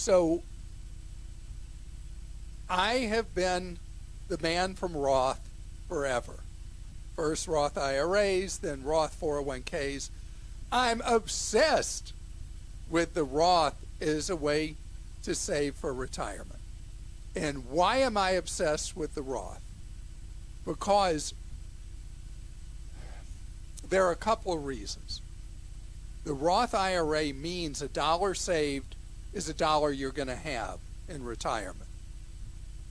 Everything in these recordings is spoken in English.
So I have been the man from Roth forever. First Roth IRAs, then Roth 401ks. I'm obsessed with the Roth as a way to save for retirement. And why am I obsessed with the Roth? Because there are a couple of reasons. The Roth IRA means a dollar saved is a dollar you're going to have in retirement.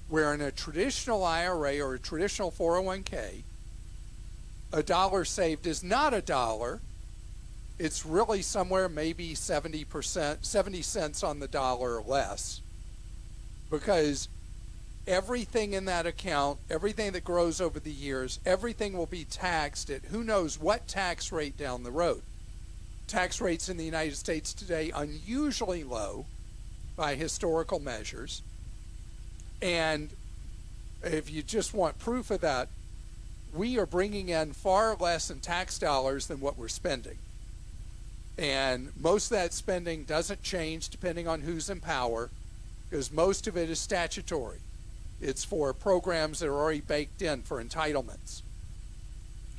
Where in a traditional IRA or a traditional 401k, a dollar saved is not a dollar. It's really somewhere maybe 70%, 70 cents on the dollar or less. Because everything in that account, everything that grows over the years, everything will be taxed at who knows what tax rate down the road. Tax rates in the United States today unusually low by historical measures. And if you just want proof of that, we are bringing in far less in tax dollars than what we're spending. And most of that spending doesn't change depending on who's in power, because most of it is statutory. It's for programs that are already baked in for entitlements.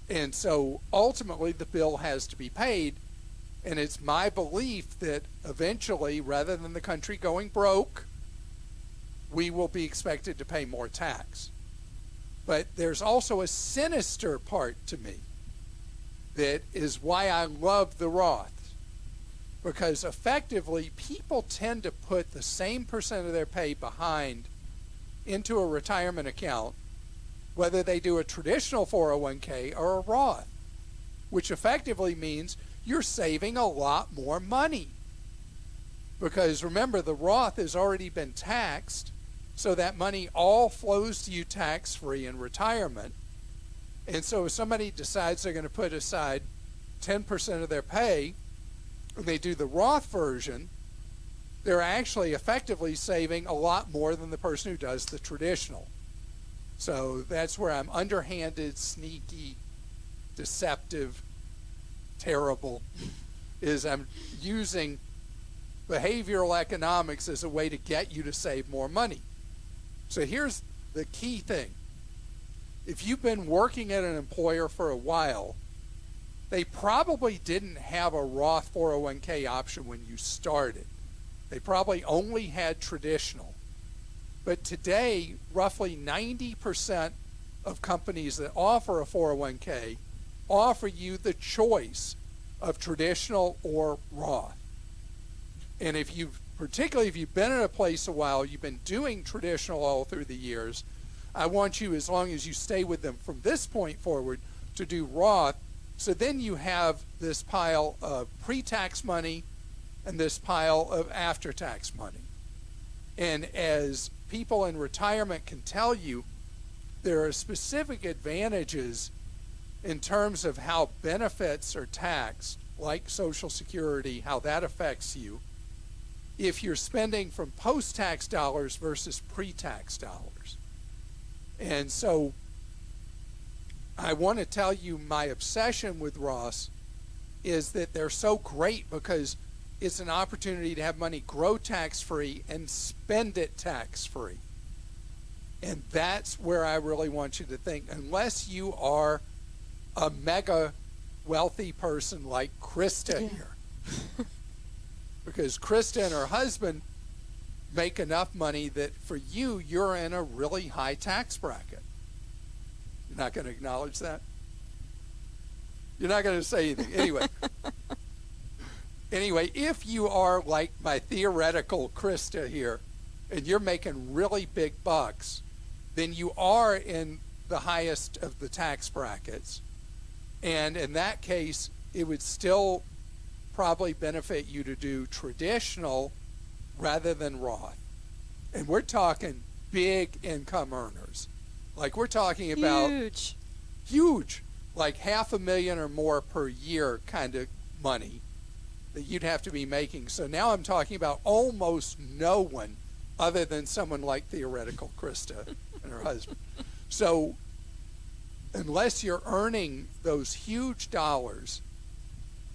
And so ultimately the bill has to be paid. And it's my belief that eventually, rather than the country going broke, we will be expected to pay more tax. But there's also a sinister part to me that is why I love the Roth. Because effectively, people tend to put the same percent of their pay behind into a retirement account, whether they do a traditional 401k or a Roth, which effectively means you're saving a lot more money. Because remember, the Roth has already been taxed, so that money all flows to you tax-free in retirement. And so if somebody decides they're going to put aside 10% of their pay, and they do the Roth version, they're actually effectively saving a lot more than the person who does the traditional. So that's where I'm underhanded, sneaky, deceptive, terrible, is I'm using behavioral economics as a way to get you to save more money. So here's the key thing. If you've been working at an employer for a while, they probably didn't have a Roth 401k option when you started. They probably only had traditional. But today, roughly 90% of companies that offer a 401k offer you the choice of traditional or Roth. And particularly if you've been in a place a while, you've been doing traditional all through the years, I want you, as long as you stay with them from this point forward, to do Roth. So then you have this pile of pre-tax money and this pile of after-tax money. And as people in retirement can tell you, there are specific advantages in terms of how benefits are taxed, like Social Security, how that affects you, if you're spending from post-tax dollars versus pre-tax dollars. And so I want to tell you my obsession with Roths is that they're so great because it's an opportunity to have money grow tax-free and spend it tax-free. And that's where I really want you to think, unless you are a mega wealthy person like Krista here. Because Krista and her husband make enough money that for you, you're in a really high tax bracket. You're not going to acknowledge that? You're not going to say anything. Anyway, if you are like my theoretical Krista here, and you're making really big bucks, then you are in the highest of the tax brackets. And in that case, it would still probably benefit you to do traditional rather than Roth. And we're talking big income earners. Like we're talking about huge, like $500,000 or more per year kind of money that you'd have to be making. So now I'm talking about almost no one other than someone like theoretical Krista and her husband. So unless you're earning those huge dollars,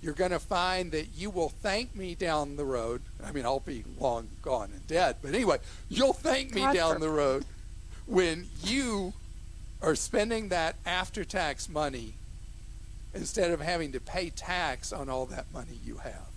you're going to find that you will thank me down the road. I mean, I'll be long gone and dead, but anyway, you'll thank me down the road when you are spending that after-tax money instead of having to pay tax on all that money you have.